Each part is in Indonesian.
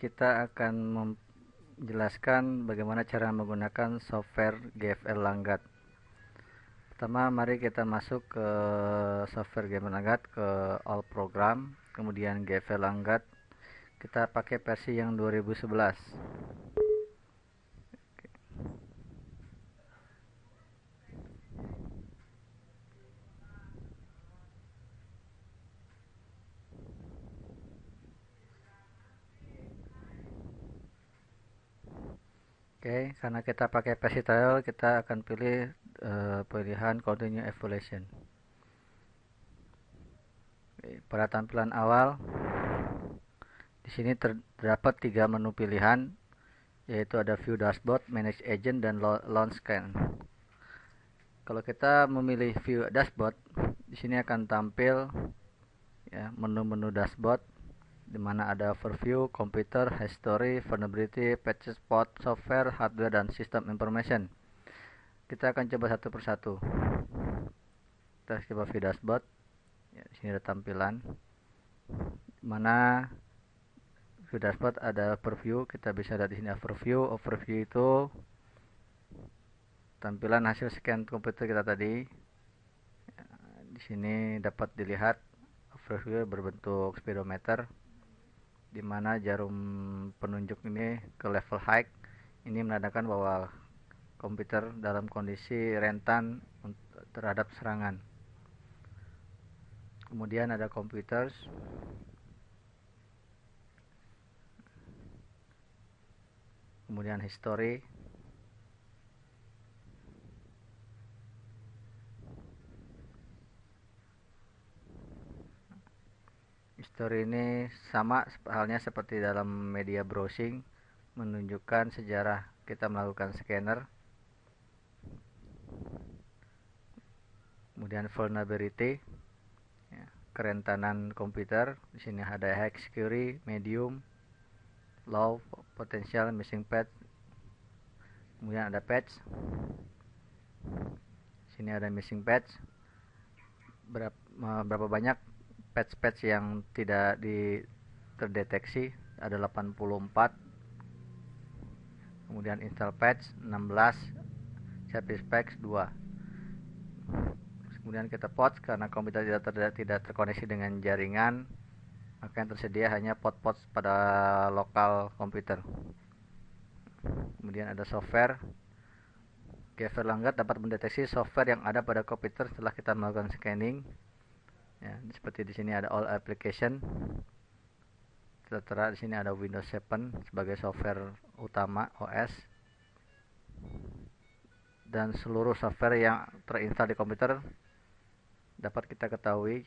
kita akan menjelaskan bagaimana cara menggunakan software GFL Langgat. Pertama, mari kita masuk ke software GFL Langgat, ke All Program, kemudian GFL Langgat. Kita pakai versi yang 2011. Oke, karena kita pakai versi trial, kita akan pilih pilihan Continue Evaluation. Oke, pada tampilan awal, di sini terdapat 3 menu pilihan, yaitu ada View Dashboard, Manage Agent, dan Launch Scan. Kalau kita memilih View Dashboard, di sini akan tampil ya, menu-menu dashboard, di mana ada Overview, Computer, History, Vulnerability, Patches, Spot, Software, Hardware, dan System Information. Kita akan coba satu persatu. Kita coba View Dashboard. Ya, di sini ada tampilan, di mana View Dashboard ada Overview. Kita bisa lihat di sini Overview. Overview itu tampilan hasil scan komputer kita tadi. Di sini dapat dilihat overview berbentuk speedometer, di mana jarum penunjuk ini ke level high. Ini menandakan bahwa komputer dalam kondisi rentan terhadap serangan. Kemudian ada computers, kemudian history, history ini sama halnya seperti dalam media browsing, menunjukkan sejarah kita melakukan scanner. Kemudian vulnerability, ya, kerentanan komputer. Di sini ada high security, medium, low, potential, missing patch. Kemudian ada patch. Di sini ada missing patch. Berapa banyak patch yang tidak terdeteksi? Ada 84. Kemudian install patch 16, service patch 2. Kemudian kita port, karena komputer tidak terkoneksi dengan jaringan, maka yang tersedia hanya port pada lokal komputer. Kemudian ada software. GFL Langgat dapat mendeteksi software yang ada pada komputer setelah kita melakukan scanning. Ya, seperti di sini ada all application. Setelah di sini ada Windows 7 sebagai software utama OS. Dan seluruh software yang terinstall di komputer dapat kita ketahui.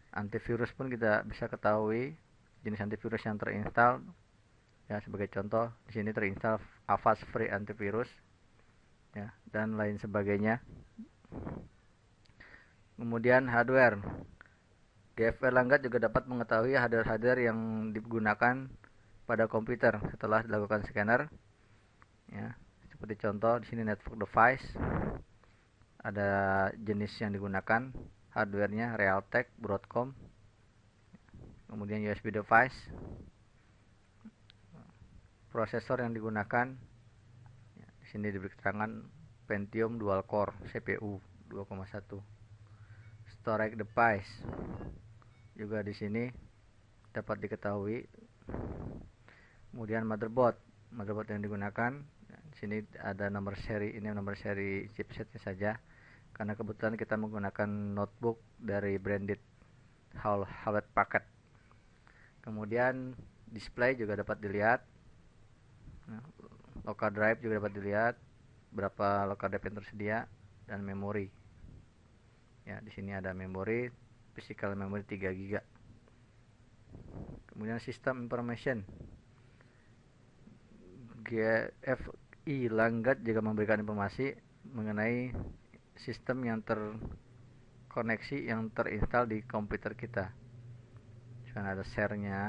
Antivirus pun kita bisa ketahui jenis antivirus yang terinstall. Ya, sebagai contoh di sini terinstall Avast Free Antivirus, ya, dan lain sebagainya. Kemudian hardware. GFL Langgat juga dapat mengetahui hardware yang digunakan pada komputer setelah dilakukan scanner. Ya, seperti contoh di sini network device. Ada jenis yang digunakan, hardwarenya Realtek, Broadcom. Kemudian USB device, prosesor yang digunakan. Di sini diberi keterangan Pentium dual core, CPU 2,1. Storage device juga di sini dapat diketahui. Kemudian motherboard yang digunakan. Di sini ada nomor seri, ini nomor seri chipsetnya saja, karena kebetulan kita menggunakan notebook dari branded Hewlett Packard. Kemudian display juga dapat dilihat. Local drive juga dapat dilihat, berapa local drive yang tersedia, dan memori. Ya, di sini ada memori, physical memory 3 GB. Kemudian system information. GFI Langgat juga memberikan informasi mengenai sistem yang terkoneksi, yang terinstall di komputer kita. Misalnya ada share-nya,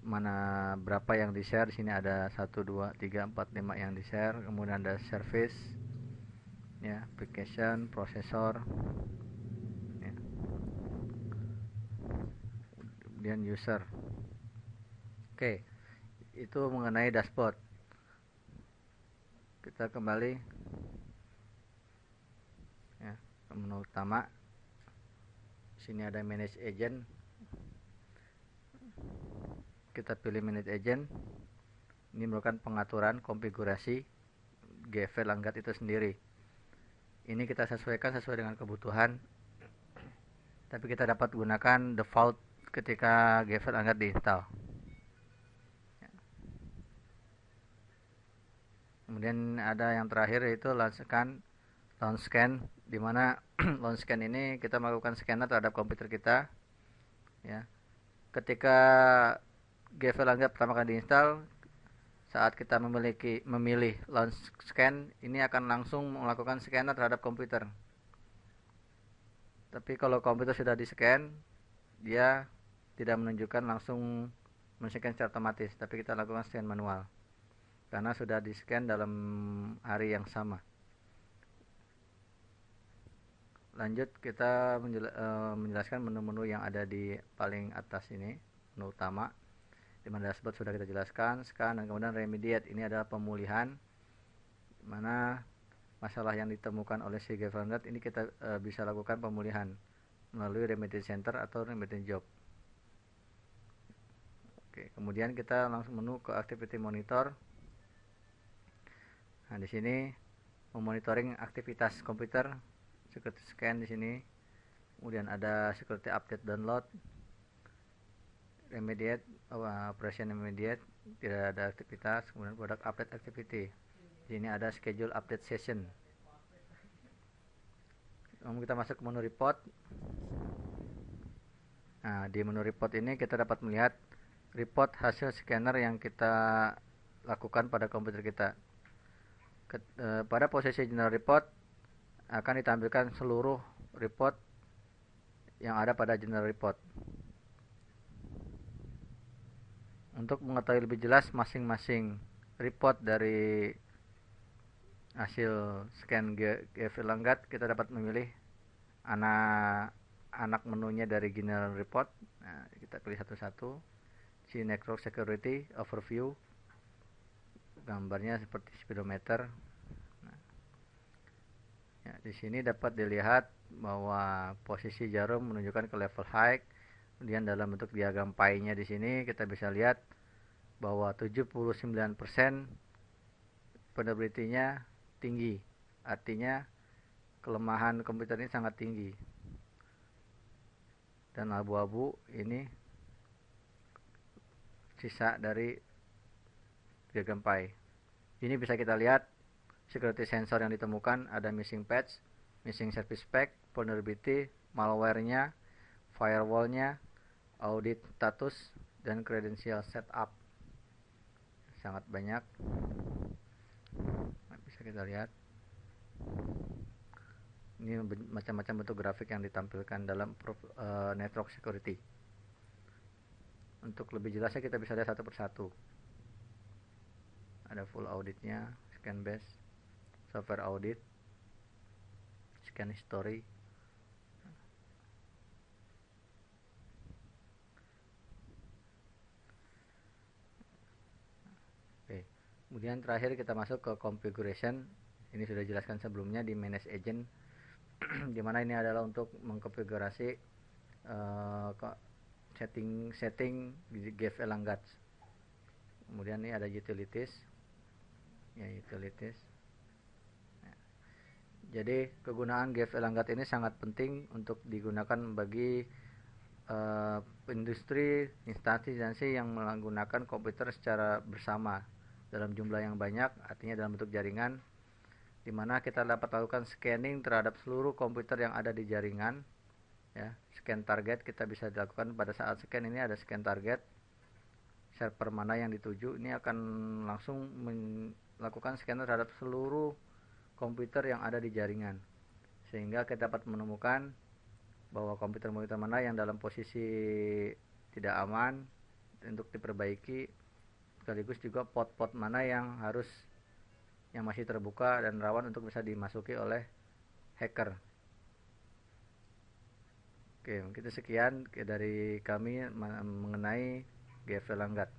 mana berapa yang di-share. Di sini ada 1, 2, 3, 4, 5 yang di-share. Kemudian ada service, ya, application, prosesor, ya. Kemudian user. Oke, itu mengenai dashboard. Kita kembali ya, ke menu utama. Sini ada manage agent. Kita pilih manage agent. Ini merupakan pengaturan konfigurasi GFL Langgat itu sendiri. Ini kita sesuaikan sesuai dengan kebutuhan. Tapi kita dapat gunakan default ketika GFL Langgat diinstal. Kemudian ada yang terakhir yaitu launch scan, di mana launch scan ini kita melakukan scanner terhadap komputer kita. Ya, ketika GFL Langgat pertama kali diinstal, saat kita memilih launch scan, ini akan langsung melakukan scanner terhadap komputer. Tapi kalau komputer sudah di-scan, dia tidak menunjukkan langsung men-scan secara otomatis, tapi kita lakukan scan manual karena sudah di-scan dalam hari yang sama. Lanjut, kita menjelaskan menu-menu yang ada di paling atas ini, menu utama, di mana dashboard sudah kita jelaskan, scan, dan kemudian remediate. Ini adalah pemulihan, mana masalah yang ditemukan oleh si GFL Langgat ini kita bisa lakukan pemulihan melalui remediate center atau remediate job. Oke, kemudian kita langsung menu ke activity monitor. Nah, di sini memonitoring aktivitas komputer, security scan di sini. Kemudian ada security update download, remediate, operation remediate, tidak ada aktivitas. Kemudian product update activity. Di sini ada schedule update session. Lalu kita masuk ke menu report. Nah, di menu report ini kita dapat melihat report hasil scanner yang kita lakukan pada komputer kita. Pada posisi general report akan ditampilkan seluruh report yang ada pada general report. Untuk mengetahui lebih jelas masing-masing report dari hasil scan GFL Langgat, kita dapat memilih anak menunya dari general report. Nah, kita pilih satu-satu. Si network security overview, gambarnya seperti speedometer. Nah, ya, di sini dapat dilihat bahwa posisi jarum menunjukkan ke level high. Kemudian dalam bentuk diagram pie-nya di sini kita bisa lihat bahwa 79% vulnerability-nya tinggi. Artinya kelemahan komputer ini sangat tinggi. Dan abu-abu ini sisa dari diagram pie. Ini bisa kita lihat security sensor yang ditemukan, ada missing patch, missing service pack, vulnerability, malware-nya, firewall-nya, audit status, dan credential setup. Sangat banyak. Nah, bisa kita lihat. Ini macam-macam bentuk grafik yang ditampilkan dalam network security. Untuk lebih jelasnya kita bisa lihat satu persatu. Ada full auditnya, scan base, software audit, scan history. Oke. Kemudian terakhir kita masuk ke configuration. Ini sudah dijelaskan sebelumnya di manage agent, di mana ini adalah untuk mengkonfigurasi setting GFL Langgat. Kemudian ini ada utilities, ya utilities. Nah, jadi kegunaan GFL Langgat ini sangat penting untuk digunakan bagi industri, instansi yang menggunakan komputer secara bersama dalam jumlah yang banyak, artinya dalam bentuk jaringan, di mana kita dapat lakukan scanning terhadap seluruh komputer yang ada di jaringan. Ya, scan target kita bisa dilakukan pada saat scan ini ada scan target. Server mana yang dituju, ini akan langsung melakukan scanner terhadap seluruh komputer yang ada di jaringan. Sehingga kita dapat menemukan bahwa komputer-komputer mana yang dalam posisi tidak aman untuk diperbaiki, sekaligus juga port-port mana yang masih terbuka dan rawan untuk bisa dimasuki oleh hacker. Oke, mungkin sekian dari kami mengenai GFL Langgat.